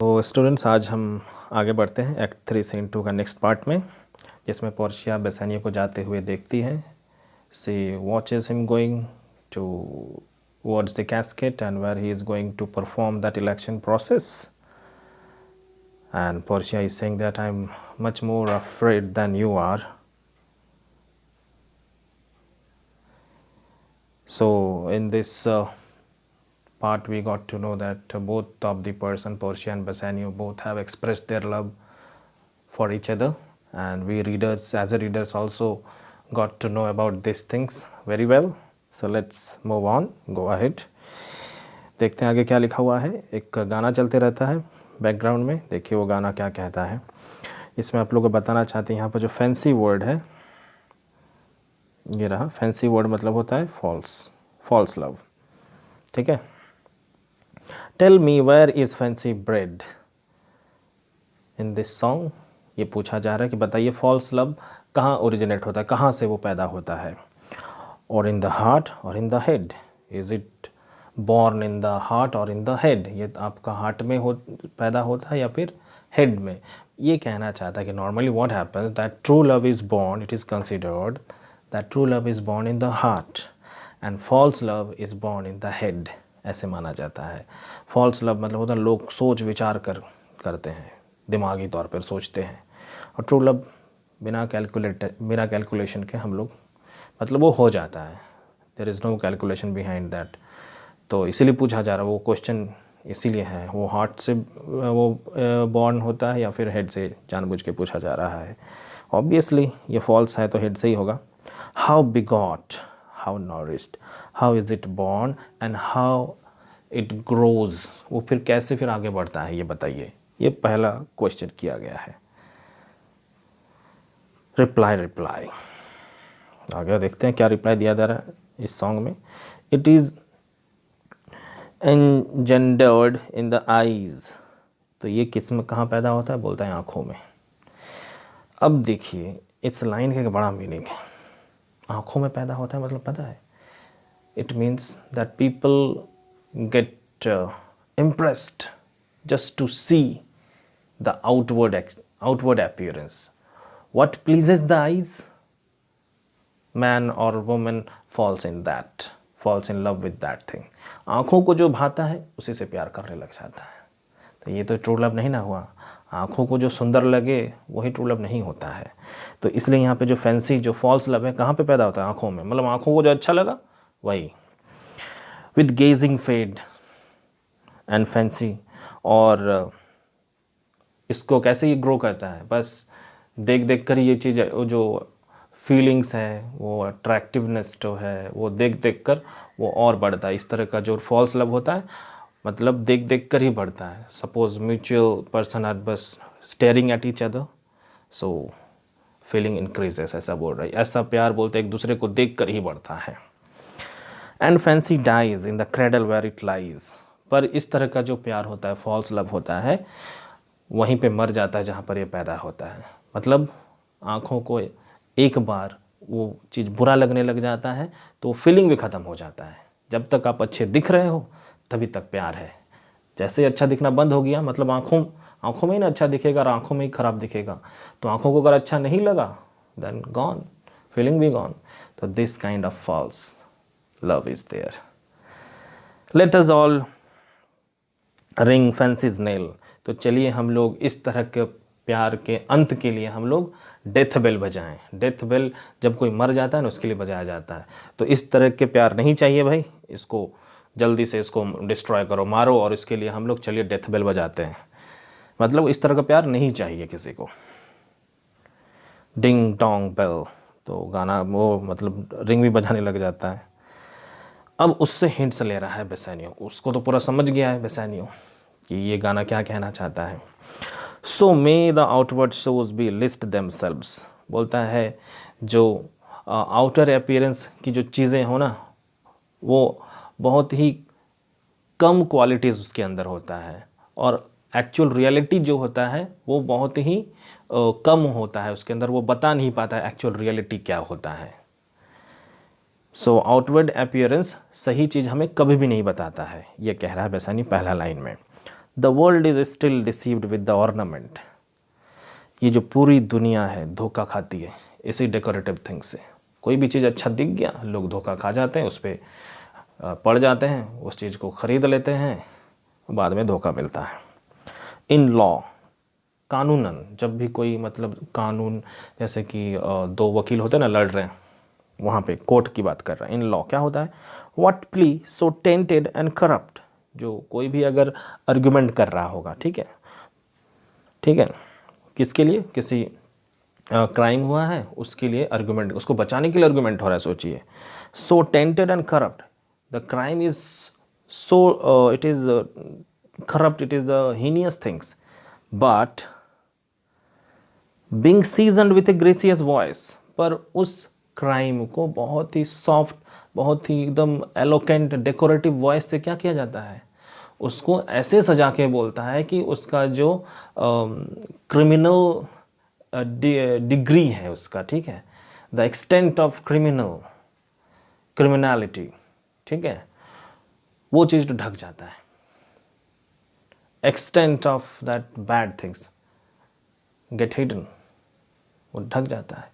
तो स्टूडेंट्स, आज हम आगे बढ़ते हैं एक्ट 3 सीन 2 का नेक्स्ट पार्ट में, जिसमें पोर्शिया बेसानियो को जाते हुए देखती है. She watches him going to towards the casket and where he is going to perform that election process. And Portia is saying that I'm much more afraid than you are. So in this part we got to know that both of the person, Portia and Bassanio, both have expressed their love for each other, and we readers, as a readers, also got to know about these things very well. So let's move on, go ahead. देखते हैं आगे क्या लिखा हुआ है. एक गाना चलते रहता है बैकग्राउंड में. देखिए वो गाना क्या कहता है. इसमें आप लोगों को बताना चाहते हैं यहाँ पर जो फैंसी वर्ड है, ये रहा. फैंसी वर्ड मतलब होता है फॉल्स लव. ठीक है. Tell me where is fancy bred in this song. ये पूछा जा रहा है कि बताइए फॉल्स लव कहाँ ओरिजिनेट होता है, कहाँ से वो पैदा होता है. और इन द हार्ट और इन the head. Is it born in the heart और इन द हेड. ये आपका हार्ट में पैदा होता है या फिर हेड में. ये कहना चाहता है कि normally what happens that true love is born, it is considered that true love is born in the heart and false love is born in the head. ऐसे माना जाता है. फॉल्स लव मतलब होता है लोग सोच विचार करते हैं, दिमागी तौर पर सोचते हैं. और ट्रू लव बिना कैलकुलेशन के हम लोग मतलब वो हो जाता है. There is no calculation behind that. तो इसीलिए पूछा जा रहा है, वो क्वेश्चन इसीलिए है, वो हार्ट से वो बॉर्न होता है या फिर हेड से जानबूझ के पूछा जा रहा है. ऑब्वियसली ये फॉल्स है तो हेड से ही होगा. How begot, how nourished, how is it born and how it grows. वो फिर कैसे फिर आगे बढ़ता है ये बताइए. ये पहला क्वेश्चन किया गया है. रिप्लाई आगे देखते हैं क्या रिप्लाई दिया जा रहा है इस सॉन्ग में. It is engendered in the eyes. तो ये किस में कहाँ पैदा होता है, बोलता है आँखों में. अब देखिए इस लाइन का एक बड़ा मीनिंग है. आँखों में पैदा होता है मतलब पता है, it means that people get impressed just to see the outward appearance. What pleases the eyes, man or woman falls in love with that thing. आँखों को जो भाता है उसी से प्यार करने लग जाता है. तो ये तो ट्रू लव नहीं ना हुआ. आँखों को जो सुंदर लगे वही ट्रू लव नहीं होता है. तो इसलिए यहाँ पे जो फैंसी जो फॉल्स लव है कहाँ पे पैदा होता है, आँखों में. मतलब आँखों को जो अच्छा लगा वही. With gazing fed and fancy. और इसको कैसे ये ग्रो करता है, बस देख कर ये चीज़ जो फीलिंग्स है, वो अट्रैक्टिवनेस जो है वो देख कर वो और बढ़ता है. इस तरह का जो फॉल्स लव होता है मतलब देख कर ही बढ़ता है. सपोज म्यूचुअल पर्सन आर बस staring at each other, so feeling increases. ऐसा बोल रहा है. ऐसा प्यार बोलते एक दूसरे को देख कर ही बढ़ता है. And fancy dies in the cradle where it lies. पर इस तरह का जो प्यार होता है, फॉल्स लव होता है, वहीं पे मर जाता है जहाँ पर ये पैदा होता है. मतलब आँखों को एक बार वो चीज़ बुरा लगने लग जाता है तो फीलिंग भी ख़त्म हो जाता है. जब तक आप अच्छे दिख रहे हो तभी तक प्यार है. जैसे अच्छा दिखना बंद हो गया मतलब आँखों में ही ना अच्छा दिखेगा और आँखों में ही ख़राब दिखेगा. तो आँखों को अगर अच्छा नहीं लगा देन गॉन, फीलिंग भी गॉन. तो this kind of false love is there. Let us all ring fancy's knell. तो चलिए हम लोग इस तरह के प्यार के अंत के लिए हम लोग डेथ बेल बजाएं. डेथ बेल जब कोई मर जाता है ना उसके लिए बजाया जाता है. तो इस तरह के प्यार नहीं चाहिए भाई. इसको जल्दी से इसको डिस्ट्रॉय करो, मारो. और इसके लिए हम लोग चलिए डेथ बेल बजाते हैं. मतलब इस तरह का प्यार नहीं चाहिए किसी को. Ding dong bell. तो गाना वो मतलब रिंग भी बजाने लग जाता है. अब उससे हिंट्स ले रहा है बेसानियो. उसको तो पूरा समझ गया है बेसानियो कि ये गाना क्या कहना चाहता है. So may the outward shows be least themselves. बोलता है जो आउटर अपीयरेंस की जो चीज़ें हो ना वो बहुत ही कम क्वालिटीज़ उसके अंदर होता है. और एक्चुअल रियलिटी जो होता है वो बहुत ही कम होता है उसके अंदर. वो बता नहीं पाता है एक्चुअल रियलिटी क्या होता है. सो आउटवर्ड अपीयरेंस सही चीज़ हमें कभी भी नहीं बताता है. ये कह रहा है बेसानी पहला लाइन में. The world is still deceived with the ornament. ये जो पूरी दुनिया है धोखा खाती है इसी डेकोरेटिव थिंग से। कोई भी चीज़ अच्छा दिख गया, लोग धोखा खा जाते हैं, उस पर पड़ जाते हैं, उस चीज़ को ख़रीद लेते हैं, बाद में धोखा मिलता है। इन लॉ, कानूनन, जब भी कोई मतलब कानून, जैसे कि दो वकील होते हैं ना, लड़ रहे हैं, वहाँ पे कोर्ट की बात कर रहे हैं। इन लॉ क्या होता है? What plea so tainted and corrupt. जो कोई भी अगर आर्गुमेंट कर रहा होगा, ठीक है, ठीक है, किसके लिए? किसी क्राइम हुआ है उसके लिए आर्गुमेंट, उसको बचाने के लिए आर्गुमेंट हो रहा है। सोचिए, so tainted and corrupt, the crime is so it is corrupt, it is the heinous things, but being seasoned with a gracious voice, पर उस क्राइम को बहुत ही सॉफ्ट, बहुत ही एकदम एलोकेंट डेकोरेटिव वॉइस से क्या किया जाता है? उसको ऐसे सजा के बोलता है कि उसका जो क्रिमिनल डिग्री है उसका, ठीक है, द एक्सटेंट ऑफ क्रिमिनलिटी, ठीक है, वो चीज़ तो ढक जाता है। Extent of that bad things get hidden, वो ढक जाता है।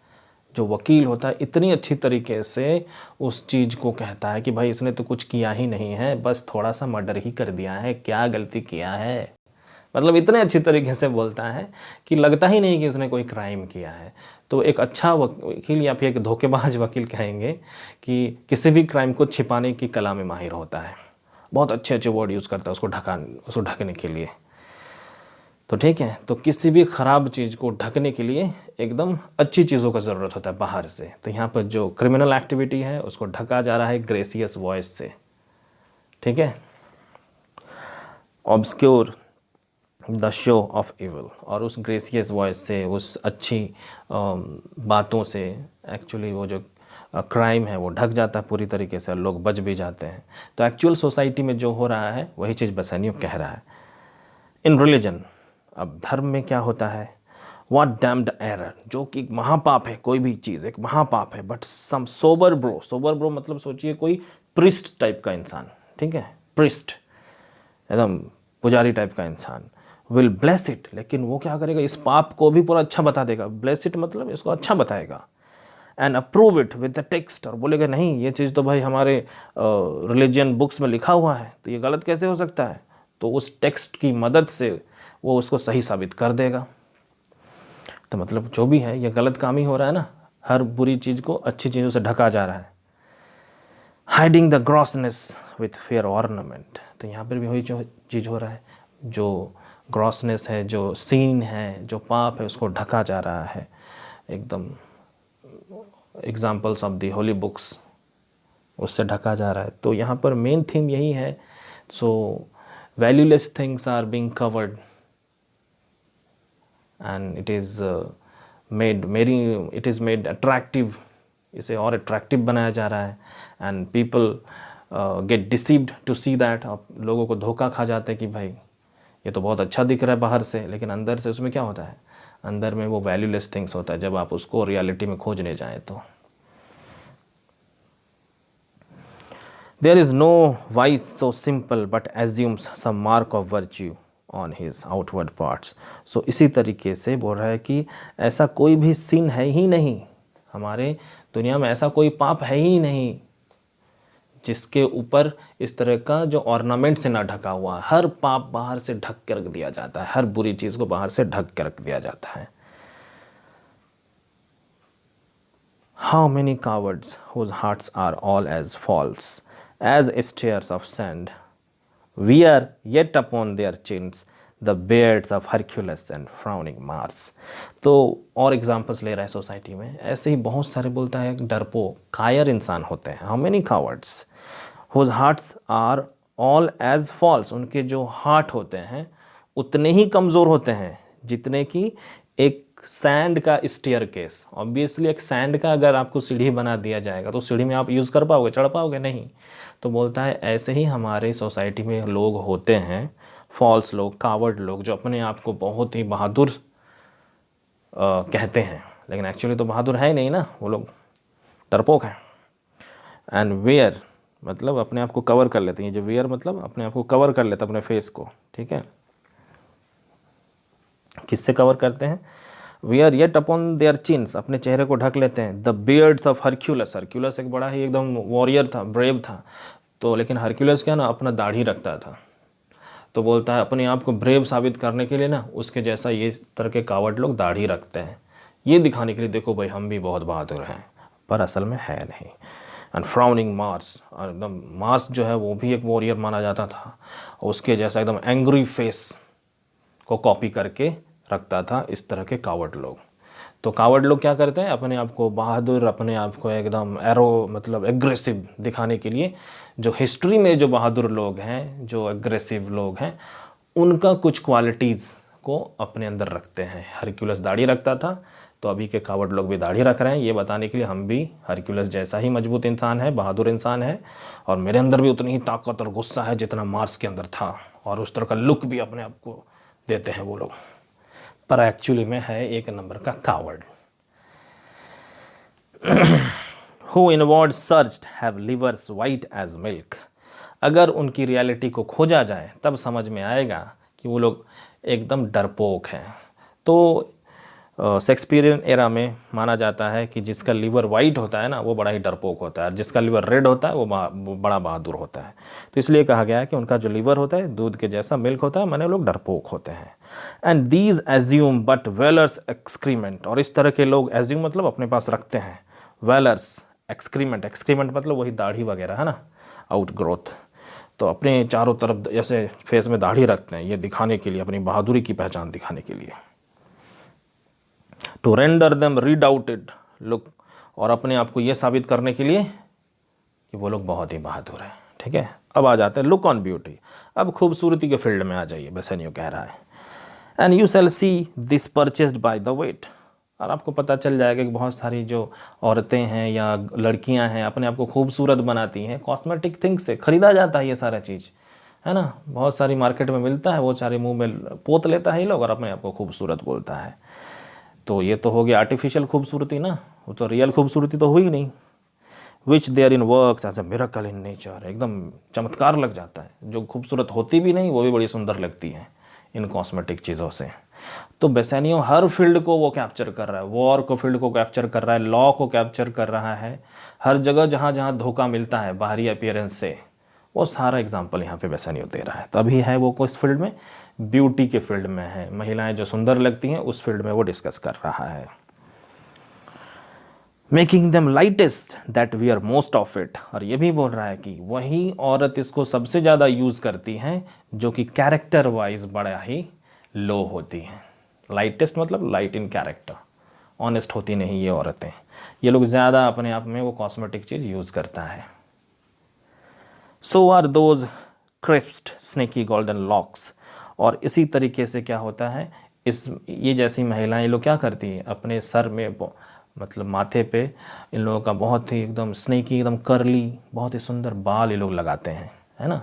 जो वकील होता है इतनी अच्छी तरीके से उस चीज़ को कहता है कि भाई इसने तो कुछ किया ही नहीं है, बस थोड़ा सा मर्डर ही कर दिया है, क्या गलती किया है, मतलब इतने अच्छी तरीके से बोलता है कि लगता ही नहीं कि उसने कोई क्राइम किया है। तो एक अच्छा वकील या फिर एक धोखेबाज वकील कहेंगे कि किसी भी क्राइम को छिपाने की कला में माहिर होता है, बहुत अच्छे अच्छे वर्ड यूज़ करता है उसको ढकने के लिए। तो ठीक है, तो किसी भी ख़राब चीज़ को ढकने के लिए एकदम अच्छी चीज़ों का ज़रूरत होता है बाहर से। तो यहाँ पर जो क्रिमिनल एक्टिविटी है उसको ढका जा रहा है ग्रेसियस वॉइस से, ठीक है, obscure the show off evil, और उस ग्रेसियस वॉइस से, उस अच्छी बातों से एक्चुअली वो जो क्राइम है वो ढक जाता है पूरी तरीके से और लोग बच भी जाते हैं। तो एक्चुअल सोसाइटी में जो हो रहा है वही चीज़ बेसैनियो कह रहा है। इन रिलीजन, अब धर्म में क्या होता है? व्हाट डैम्ड एरर, जो कि एक महापाप है, कोई भी चीज़ एक महापाप है, बट सम सोबर ब्रो मतलब सोचिए कोई प्रिस्ट टाइप का इंसान, ठीक है, प्रिस्ट एकदम पुजारी टाइप का इंसान, विल ब्लेस इट, लेकिन वो क्या करेगा? इस पाप को भी पूरा अच्छा बता देगा। ब्लेस इट मतलब इसको अच्छा बताएगा। And approve it with the text, और बोलेगा नहीं ये चीज़ तो भाई हमारे रिलीजियन बुक्स में लिखा हुआ है, तो ये गलत कैसे हो सकता है? तो उस टेक्स्ट की मदद से वो उसको सही साबित कर देगा। तो मतलब जो भी है ये गलत काम ही हो रहा है ना, हर बुरी चीज़ को अच्छी चीज़ों से ढका जा रहा है। Hiding the grossness with fair ornament, तो यहाँ पर भी वही जो चीज़ हो रहा है, जो ग्रॉसनेस है, जो सीन है, जो पाप है, उसको ढका जा रहा है एकदम। Examples of the holy books, उससे ढका जा रहा है। तो यहाँ पर मेन थीम यही है। So valueless things are being covered and it is made attractive, इसे और अट्रैक्टिव बनाया जा रहा है। And people get deceived to see that, अब लोगों को धोखा खा जाते हैं कि भाई ये तो बहुत अच्छा दिख रहा है बाहर से, लेकिन अंदर से उसमें क्या होता है? अंदर में वो वैल्यूलेस थिंग्स होता है जब आप उसको रियलिटी में खोजने जाएं तो। There is no vice so simple but assumes some mark of virtue on his outward parts. So इसी तरीके से बोल रहा है कि ऐसा कोई भी सिन है ही नहीं, हमारे दुनिया में ऐसा कोई पाप है ही नहीं जिसके ऊपर इस तरह का जो ऑर्नामेंट से ना ढका हुआ है। हर पाप बाहर से ढक के रख दिया जाता है, हर बुरी चीज़ को बाहर से ढक के रख दिया जाता है। How many cowards whose hearts are all as false as stairs of sand wear yet upon their chins the beards of Hercules and frowning Mars। तो और एग्जांपल्स ले रहा है सोसाइटी में, ऐसे ही बहुत सारे बोलता है डरपोक कायर इंसान होते हैं। How many cowards whose hearts are all as false, उनके जो हार्ट होते हैं उतने ही कमज़ोर होते हैं जितने कि एक सैंड का स्टेयर केस। ऑब्वियसली एक सैंड का अगर आपको सीढ़ी बना दिया जाएगा तो सीढ़ी में आप यूज़ कर पाओगे, चढ़ पाओगे? नहीं। तो बोलता है ऐसे ही हमारे सोसाइटी में लोग होते हैं, फॉल्स लोग, कावर्ड लोग, जो अपने आप को बहुत ही बहादुर कहते हैं, लेकिन एक्चुअली तो बहादुर है ही नहीं ना, वो लोग डरपोक हैं। एंड वेयर मतलब अपने आप को कवर कर लेते हैं, जो वेयर मतलब अपने आप को कवर कर लेता अपने फेस को, ठीक है, किससे कवर करते हैं? वेयर येट अपॉन देयर चिन्स, अपने चेहरे को ढक लेते हैं। The beards of Hercules, Hercules एक बड़ा ही एकदम वॉरियर था, ब्रेव था, तो लेकिन हरक्यूलस क्या ना अपना दाढ़ी रखता था, तो बोलता है अपने आप को ब्रेव साबित करने के लिए ना उसके जैसा ये तरह के कावड़ लोग दाढ़ी रखते हैं, ये दिखाने के लिए देखो भाई हम भी बहुत बहादुर हैं, पर असल में है नहीं। एंड फ्राउनिंग मार्स, और एकदम मार्स जो है वो भी एक वॉरियर माना जाता था, उसके जैसा एकदम एंग्री फेस को कॉपी करके रखता था इस तरह के कावड़ लोग। तो कावड़ लोग क्या करते हैं, अपने आप को बहादुर, अपने आप को एकदम एरो मतलब एग्रेसिव दिखाने के लिए, जो हिस्ट्री में जो बहादुर लोग हैं, जो एग्रेसिव लोग हैं, उनका कुछ क्वालिटीज़ को अपने अंदर रखते हैं। हरक्यूलस दाढ़ी रखता था, तो अभी के कावड़ लोग भी दाढ़ी रख रहे हैं, ये बताने के लिए हम भी हरक्यूलस जैसा ही मजबूत इंसान है, बहादुर इंसान है, और मेरे अंदर भी उतनी ही ताकत और गुस्सा है जितना मार्स के अंदर था, और उस तरह का लुक भी अपने आप को देते हैं वो लोग, पर एक्चुअली में है एक नंबर का coward. Who inward searched have livers white as milk, अगर उनकी रियलिटी को खोजा जाए तब समझ में आएगा कि वो लोग एकदम डरपोक हैं। तो शेक्सपियरियन एरा में माना जाता है कि जिसका लीवर वाइट होता है ना वो बड़ा ही डरपोक होता है, जिसका लीवर रेड होता है वो बड़ा बहादुर होता है। तो इसलिए कहा गया है कि उनका जो लीवर होता है दूध के जैसा मिल्क होता है, माने लोग डरपोक होते हैं। एंड दीज एज्यूम बट वेलर्स एक्सक्रीमेंट, और इस तरह के लोग एज्यूम मतलब अपने पास रखते हैं, वेलर्स एक्सक्रीमेंट, एक्सक्रीमेंट मतलब वही दाढ़ी वगैरह है ना, आउट ग्रोथ, तो अपने चारों तरफ जैसे फेस में दाढ़ी रखते हैं, ये दिखाने के लिए, अपनी बहादुरी की पहचान दिखाने के लिए। टू रेंडर देम रीडाउटेड लुक, और अपने आप को ये साबित करने के लिए कि वो लोग बहुत ही बहादुर हैं। ठीक है, अब आ जाते हैं लुक ऑन ब्यूटी, अब खूबसूरती के फील्ड में आ जाइए, बेसेनियो कह रहा है। And you shall see this purchased by the weight, और आपको पता चल जाएगा कि बहुत सारी जो औरतें हैं या लड़कियां हैं अपने आप को खूबसूरत बनाती हैं कॉस्मेटिक थिंग्स से, ख़रीदा जाता है ये सारा चीज़, है ना, बहुत सारी मार्केट में मिलता है, वो सारे मुंह में पोत लेता है ये लोग और अपने आप को खूबसूरत बोलता है। तो ये तो हो गया आर्टिफिशियल खूबसूरती ना, वो तो रियल खूबसूरती तो हुई नहीं। Which therein works as a miracle in nature, एकदम चमत्कार लग जाता है, जो खूबसूरत होती भी नहीं वो भी बड़ी सुंदर लगती है इन कॉस्मेटिक चीज़ों से। तो बेसेनियो हर फील्ड को वो कैप्चर कर रहा है, वॉर को फील्ड को कैप्चर कर रहा है, लॉ को कैप्चर कर रहा है, हर जगह जहाँ जहाँ धोखा मिलता है बाहरी अपीयरेंस से, वो सारा एग्जाम्पल यहाँ पे बेसेनियो दे रहा है। तभी है वो किस फील्ड में, ब्यूटी के फील्ड में है, महिलाएं जो सुंदर लगती हैं उस फील्ड में वो डिस्कस कर रहा है। Making them lightest that we are most of it, और ये भी बोल रहा है कि वही औरत इसको सबसे ज़्यादा यूज़ करती हैं जो कि कैरेक्टर वाइज बड़ा ही लो होती हैं। लाइटेस्ट मतलब लाइट इन कैरेक्टर, ऑनेस्ट होती नहीं ये औरतें, ये लोग ज़्यादा अपने आप में वो कॉस्मेटिक चीज़ यूज़ करता है। So are those crisped snaky golden locks, और इसी तरीके से क्या होता है, ये जैसी महिलाएं लोग क्या करती हैं, अपने सर में मतलब माथे पे इन लोगों का बहुत ही एकदम स्नेकी, एकदम करली, बहुत ही सुंदर बाल ये लोग लगाते हैं, है ना।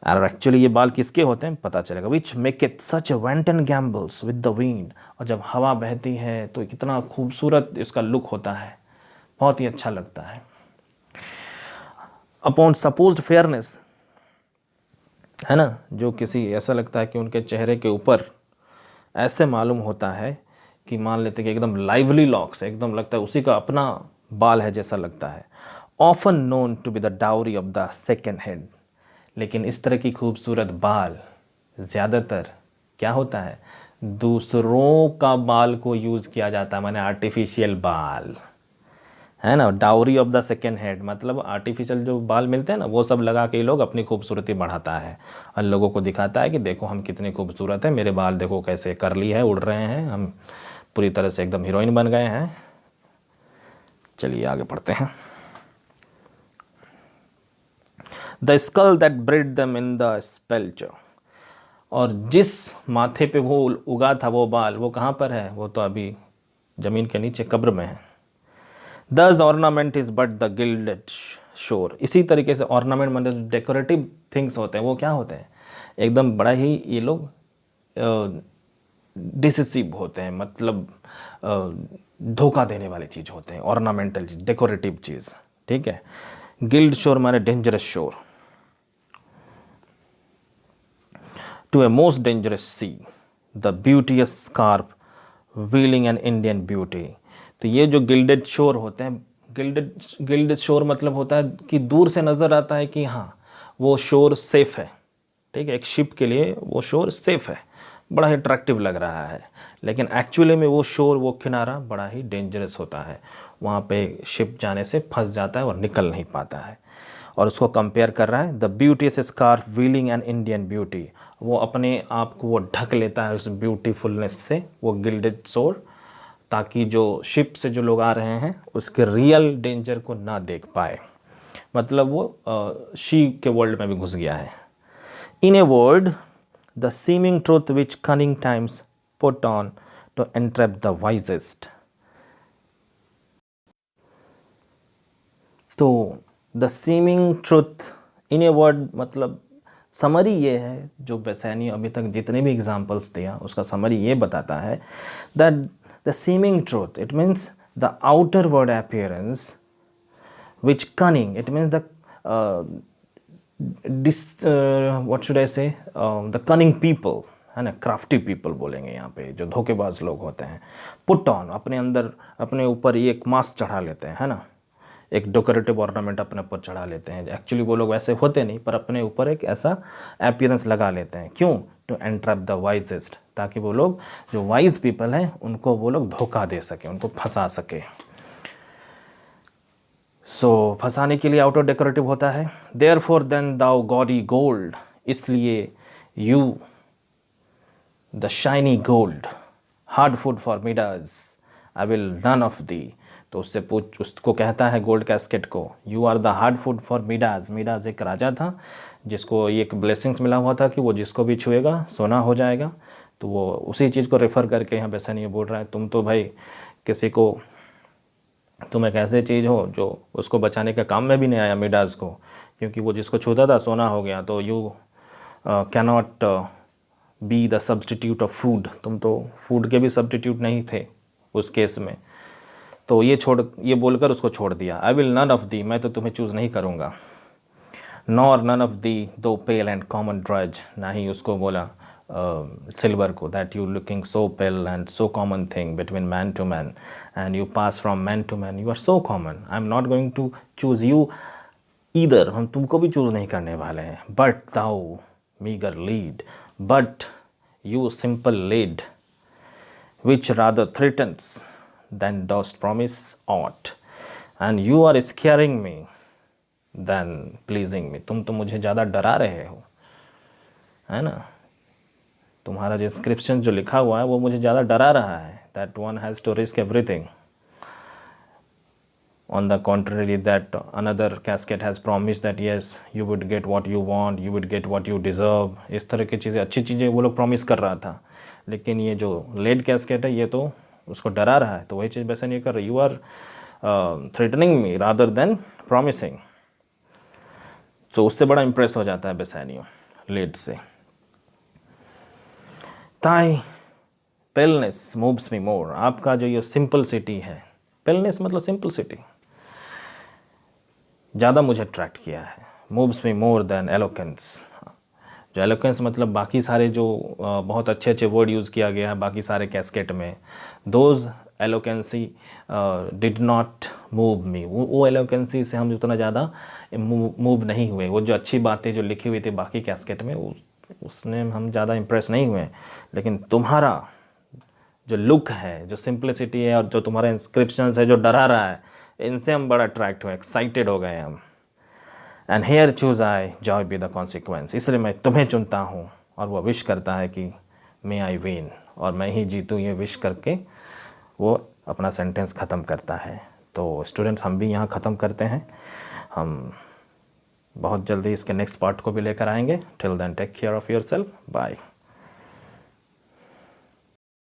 और एक्चुअली ये बाल किसके होते हैं पता चलेगा। Which make it such wanton gambols with the wind, और जब हवा बहती है तो कितना खूबसूरत इसका लुक होता है, बहुत ही अच्छा लगता है। अपॉन सपोज्ड फेयरनेस, है ना, जो किसी ऐसा लगता है कि उनके चेहरे के ऊपर ऐसे मालूम होता है कि मान लेते कि एकदम लाइवली लॉक्स, एकदम लगता है उसी का अपना बाल है जैसा लगता है। Often known to be the dowry of the second head, लेकिन इस तरह की खूबसूरत बाल ज़्यादातर क्या होता है, दूसरों का बाल को यूज़ किया जाता है, माने आर्टिफिशियल बाल, है ना। Dowry of the second head मतलब आर्टिफिशियल जो बाल मिलते हैं ना वो सब लगा के लोग अपनी खूबसूरती बढ़ाता है और लोगों को दिखाता है कि देखो हम कितने खूबसूरत हैं, मेरे बाल देखो कैसे करली है, उड़ रहे हैं, हम पूरी तरह से एकदम हीरोइन बन गए हैं। चलिए आगे पढ़ते हैं। The skull that bred them in the sepulchre, और जिस माथे पे वो उगा था वो बाल, वो कहाँ पर है, वो तो अभी ज़मीन के नीचे कब्र में है। दस ornament is but the gilded शोर, इसी तरीके से ऑर्नामेंट मतलब डेकोरेटिव थिंग्स होते हैं, वो क्या होते हैं, एकदम बड़ा ही ये लोग डिसिसिव होते हैं, मतलब धोखा देने वाली चीज़ होते हैं, ऑर्नामेंटल चीज़, डेकोरेटिव चीज़, ठीक है। गिल्ड शोर माने डेंजरस शोर। To a most dangerous sea, the beauteous scarf veiling an Indian beauty. तो ये जो गिल्डेड शोर होते हैं, गिल्डेड शोर मतलब होता है कि दूर से नज़र आता है कि हाँ वो शोर सेफ़ है, ठीक है, एक शिप के लिए वो शोर सेफ़ है, बड़ा ही अट्रैक्टिव लग रहा है, लेकिन एक्चुअली में वो शोर, वो किनारा बड़ा ही डेंजरस होता है, वहाँ पे शिप जाने से फंस जाता है और निकल नहीं पाता है। और उसको कंपेयर कर रहा है the beauteous scarf veiling an Indian beauty, वो अपने आप को वो ढक लेता है उस ब्यूटीफुलनेस से, वो गिल्डेड शोर, ताकि जो शिप से जो लोग आ रहे हैं उसके रियल डेंजर को ना देख पाए, मतलब वो शी के वर्ल्ड में भी घुस गया है। In a word the seeming truth which cunning times put on to entrap the wisest. तो the seeming truth in a word मतलब समरी ये है, जो बेसैनी अभी तक जितने भी एग्जाम्पल्स दिया उसका समरी ये बताता है that the seeming truth it means the outer world appearance which cunning it means the what should I say, the cunning people, है ना, क्राफ्टी पीपल बोलेंगे यहाँ पे, जो धोखेबाज लोग होते हैं, पुट ऑन अपने अंदर, अपने ऊपर ये एक मास्क चढ़ा लेते हैं, है ना, एक डेकोरेटिव ऑर्नामेंट अपने ऊपर चढ़ा लेते हैं। एक्चुअली वो लोग वैसे होते नहीं, पर अपने ऊपर एक ऐसा अपीयरेंस लगा लेते हैं। क्यों? टू एंट्रैप द वाइजेस्ट, ताकि वो लोग जो वाइज पीपल हैं उनको वो लोग धोखा दे सके, उनको फंसा सके। सो फंसाने के लिए आउटर डेकोरेटिव होता है। Therefore then thou gaudy gold, इसलिए you the shiny gold, hard food for Midas, I will none of thee. तो उससे पूछ, उसको कहता है गोल्ड कैस्केट को, you are the hard food for Midas. Midas एक राजा था जिसको ये एक ब्लेसिंग्स मिला हुआ था कि वो जिसको भी छुएगा सोना हो जाएगा। तो वो उसी चीज़ को रेफ़र करके यहाँ बेसन ये बोल रहा है, तुम तो भाई किसी को, तुम एक ऐसे चीज़ हो जो उसको बचाने के काम में भी नहीं आया मिडाज को, क्योंकि वो जिसको छूता था सोना हो गया। तो you cannot be the substitute of food, तुम तो फूड के भी सब्सटीट्यूट नहीं थे उस केस में। तो ये बोलकर उसको छोड़ दिया। I will none of thee, मैं तो तुम्हें चूज़ नहीं करूँगा। नॉर नन ऑफ दी दो पेल एंड कॉमन ड्रज, ना ही उसको बोला सिल्वर को, that you looking so pale and so common thing between man to man and you pass from man to man, you are so common, I am not going to choose you either, हम तुमको भी choose नहीं करने वाले हैं। But thou meagre lead, but you simple lead, which rather threatens than dost promise aught, and you are scaring me than pleasing me, तुम तो मुझे ज़्यादा डरा रहे हो, है ना, तुम्हारा जो इंस्क्रिप्शन जो लिखा हुआ है वो मुझे ज़्यादा डरा रहा है। that one has to risk everything, on the contrary that another casket has promised that yes you would get what you want, you would get what you deserve, इस तरह की चीज़ें, अच्छी चीज़ें वो लोग प्रॉमिस कर रहा था। लेकिन ये जो लेड कैस्केट है ये तो उसको डरा रहा है। तो वही चीज़ वैसे नहीं कर रही, you are threatening me rather than promising. So उससे बड़ा इंप्रेस हो जाता है बेसैनियो लेड से। ताई पेलनेस मूव्स मी मोर, आपका जो ये सिंपल सिटी है, पेलनेस मतलब सिंपल सिटी, ज़्यादा मुझे अट्रैक्ट किया है। मूव्स मी मोर देन एलोकेंस, जो एलोकेंस मतलब बाकी सारे जो बहुत अच्छे अच्छे वर्ड यूज़ किया गया है बाकी सारे कैस्केट में, दोज एलोकेंसी डिड नॉट मूव मी, वो एलोकेंसी से हम उतना ज़्यादा मूव नहीं हुए। वो जो अच्छी बातें जो लिखी हुई थी बाकी कैस्केट में उसने हम ज़्यादा इम्प्रेस नहीं हुए। लेकिन तुम्हारा जो लुक है, जो सिंप्लिसिटी है और जो तुम्हारा इंस्क्रिप्शन है जो डरा रहा है, इनसे हम बड़ा अट्रैक्ट हुए, एक्साइटेड हो गए हम। And here choose I joy be the consequence, इसलिए मैं तुम्हें चुनता हूँ। और वो विश करता है कि मे आई विन, और मैं ही जीतूँ, ये विश करके वो अपना सेंटेंस ख़त्म करता है। तो स्टूडेंट्स हम भी यहाँ ख़त्म करते हैं, हम बहुत जल्दी इसके नेक्स्ट पार्ट को भी लेकर आएंगे। Till then take care of yourself, bye.